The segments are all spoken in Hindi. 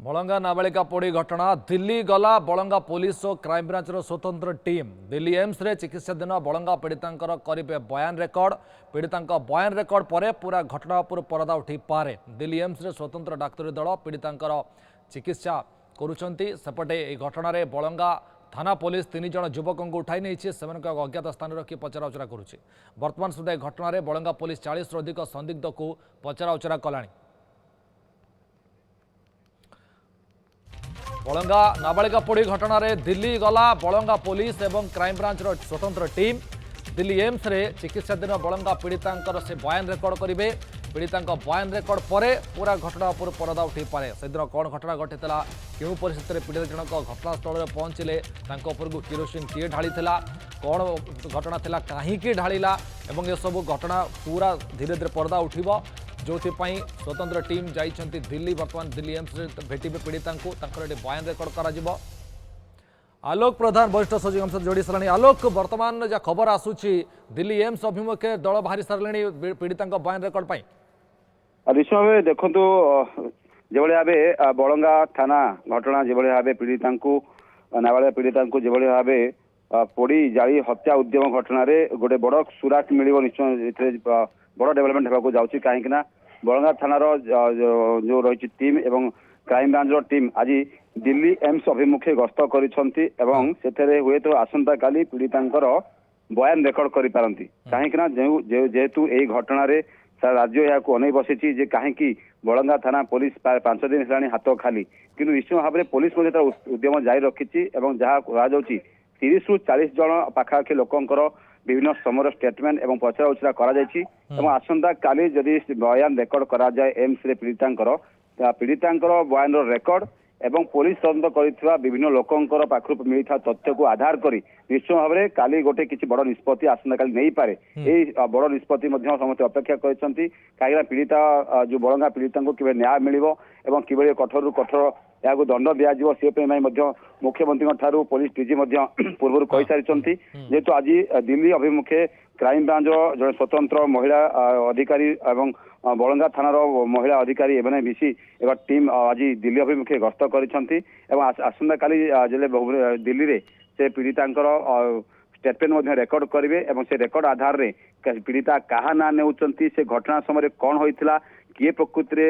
बलंगा नाबालिका पोड़ी घटना दिल्ली गला बलंगा पुलिस और क्राइमब्रांच स्वतंत्र टीम दिल्ली एम्स रे चिकित्साधीन बलंगा पीड़िता करेंगे बयान रेकर्ड पीड़िता बयान रेकर्ड पर पूरा घटना उपर परदा उठी पारे दिल्ली एम्स रे स्वतंत्र डाक्तरी दल पीड़िता चिकित्सा करपटे घटना बलंगा थाना पुलिस 3 जन युवक को उठाई नहीं से अज्ञात स्थान रखी पचराउचरा करुच्ची बर्तमान सुधा घटना बलंगा पुलिस 40 अधिक संदिग्ध को पचराउचरा कलानी। बलंगा नाबालिका पोड़ी घटना रे दिल्ली गला बलंगा पुलिस एवं क्राइमब्रांच स्वतंत्र टीम दिल्ली एम्स रे चिकित्साधीन बलंगा पीड़िता से बयान रेकर्ड करेंगे पीड़िता बयान रेकर्ड पर पूरा घटना उपर परदा उठे पारे से दिन कौन घटना घटी क्यों परिस्थिति में पीड़ित जनक घटनास्थल में पहुँचले को किरोसिन किए ढाली कौन घटना थिला कहीं ढाला और ये सब घटना पूरा धीरे धीरे परदा उठिब जो स्वतंत्र टीम जाइछंती दिल्ली बर्तमान दिल्ली एम्स भेटे पीड़िता बयान रेकर्ड कर आलोक प्रधान वरिष्ठ सचिव हमसे जोड़ी सारे आलोक बर्तमान जहाँ खबर आसूची दिल्ली एम्स अभिमुखे दल बाहरी सारे पीड़िता बयान रेकर्ड निश्चय भाव देखु जो भाव बलंगा थाना घटना जो भाव पीड़िता नाबालिका पीड़िता जो भाव पोड़ी जाली हत्या उद्यम घटना गोटे बड़ सुराक मिल निश्चय बड़ डेवलपमेंट होगा जाऊँगी कहीं बलंगा थानार जो रही टीम एवं क्राइमब्रांच टीम आज दिल्ली एम्स अभिमुखे गस्त कर हुए तो आसंता काली पीड़िता बयान रेकर्ड करें कहीं जेहेतु यही घटना सारा राज्य यहाँ अनै बसी कहीं बलंगा थाना पुलिस प्राय 5 दिन है हाथ खाली कि निश्चित भाव में पुलिस उद्यम जारी रखी जहाँ कह 30 ରୁ 40 जन पाखापाखि लोकंर विभिन्न समय स्टेटमेंट एवं पचरा उचरा कर आसंता काली जदि बयान रेकर्ड करा जाए एम्स रे पीड़िता बयान रेकर्ड एवं पुलिस तदंत कर विभिन्न लोकंर पाखु मिलता तथ्य को आधार कर निश्चय भाव में काली गोटे किसी बड़ निष्पत्ति आसंता काली नहीं पारे यही बड़ निष्पत्ति समस्त अपेक्षा कहीं पीड़िता जो बलंगा पीड़िता को कि न्याय मिल कि कठोर कठोर या दंड दिज्व से मुख्यमंत्री ठारू पुलिस डीजी पूर्व कही सारी जेहेतु आज दिल्ली अभिमुखे क्राइमब्रांच जड़े स्वतंत्र महिला अधिकारी एवं बलंगा थानार महिला अधिकारी एवं मिसी एक टीम आज दिल्ली अभिमुखे गस्त कर आसंता काली दिल्ली रे से पीड़िता स्टेटमेंट रेकर्ड करेंगे से रेकर्ड आधार रे पीड़िता क्या ना नेउचंती से घटना समय कौन होता किए प्रकृति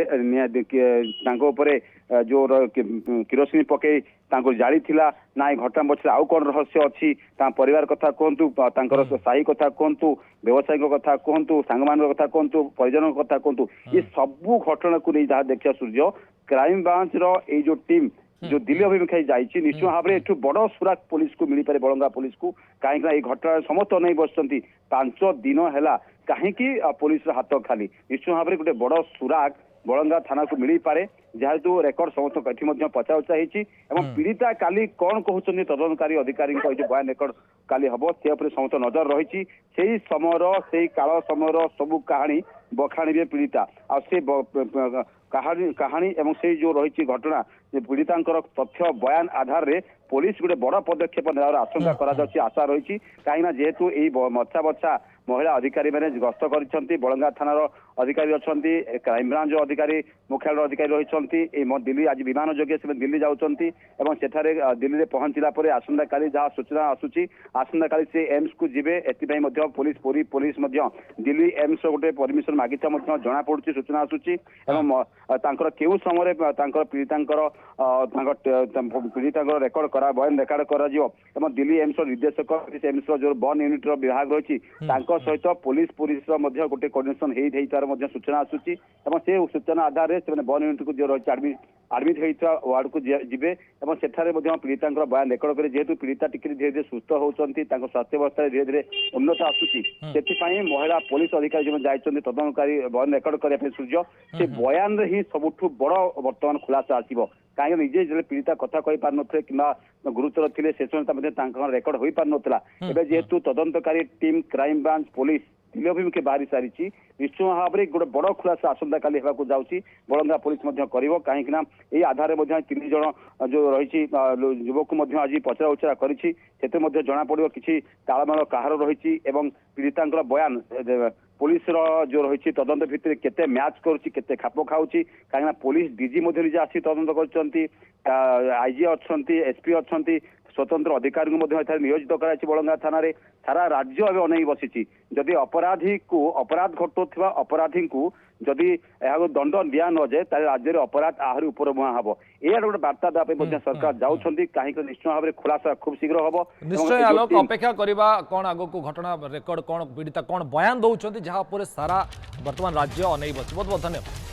जो किरोसिन पकई जाली थिला ना घटना पछरे आउ कौन रहस्य अच्छी परिवार कथा कहतु साही कथा कहतु व्यवसायिक कथा कहतु सांगमान कथा कहतु परिजन कथा कहतु ये सबू घटना को नहीं जहाँ देखा सूर्य क्राइमब्रांच रो जो टीम जो दिल्ली अभिमुखे जाइए निश्चय भाव में एठू बड़ सुराक पुलिस को मिल पारे बलंगा पुलिस को कहीं घटना समस्त नहीं बसुँच 5 दिन है कहीं पुलिस हाथ खाली निश्चय भाव में गोटे बड़ सुराक बलंगा थाना को मिल पारे जेहेतु रेकर्ड समस्त ये पचाउचा पीड़िता काली कौन कहते तदनकारी अधिकारी बयान रेकर्ड काली हम से समस्त नजर रही से समय से काल समय सबू कहानी बखाणी पीड़िता आ कहानी एवं से जो रही घटना पीड़िता तथ्य बयान आधार रे पुलिस गोटे बड़ पदक्षेप नेबार आशंका कर आशा रही कहीं जेहेतु यही मच्छा बच्छा महिला अधिकारी मैंने गस्त कर बलंगा थानार अधिकारी अच्छा क्राइमब्रांच अधिकारी मुख्यालय अधिकारी रही दिल्ली आज विमान जोगे से दिल्ली जाऊँगी सेठारे दिल्ली में पहुंचला आसंता काली जहाँ सूचना आसूची आसंता काली से एम्स को जीवे एथपाई पुलिस पूरी पुलिस दिल्ली एम्स गोटे परमिशन मागिता जना पड़ी सूचना आसूची केउ समय पीड़िता रेकर्ड करा बयान रेकर्ड कर दिल्ली एम्स निर्देशक एम्स जो बन यूनिट विभाग रही सहित पुलिस गोटे कोर्डिनेशन हो सूचना आसूची से सूचना आधार में बन यूनिट को जो रही आडमिट होता वार्ड को जीवे सेठारे पीड़िता बयान रेकर्ड कर जेहेतु पीड़िता टिके धीरे धीरे सुस्थ होती स्वास्थ्य अवस्था धीरे धीरे उन्नत आसूची से महिला पुलिस अधिकारी जो जाइए तदनकारी बयान रेकर्ड करने सूर्य से बयान ही सबुठ बड़ बर्तमान खुलासा आसो कहीं निजे जो पीड़िता कथा कही पार थे कि गुरुतर थे से समय रेकर्ड हो पार नाला जेहेतु तदंतकारी टीम क्राइमब्रांच पुलिस दिल्ली अभिमुखे बाहरी सारी निश्चय भाव में गोटे बड़ खुलासा आसंता काली होगा जाऊँगी बलंगा पुलिस करिवो कहीं आधार में 3 जन जो रही युवक आज पचरा उचरा करी जना पड़ो कि तालमेल कहार रही पीड़िता बयान पुलिस जो रही तदंत भितर केते मैच करते खाप खाऊँ कहीं पुलिस डीजी निजे आसी तदंत कर आईजी अच्छा एसपी अच्छा स्वतंत्र अधिकारी नियोजित कराई बलंगा थाना सारा राज्य एवं अनेक बसी जदि अपराधी को अपराध घटुवा अपराधी को जदि यह दंड दिया न जाए ताले राज्य में अपराध आहरी उपर मुहां हम यह गोटे बार्ता देवाई सरकार जाऊँगी कहीं निश्चय भाव में खुलासा खूब शीघ्र हम निश्चय आलोक अपेक्षा करवा कौन आग को घटना रेकर्ड कौन पीड़िता कौन बयान दौरान जहाँ सारा बर्तमान राज्य अनेक बस बहुत बहुत धन्यवाद।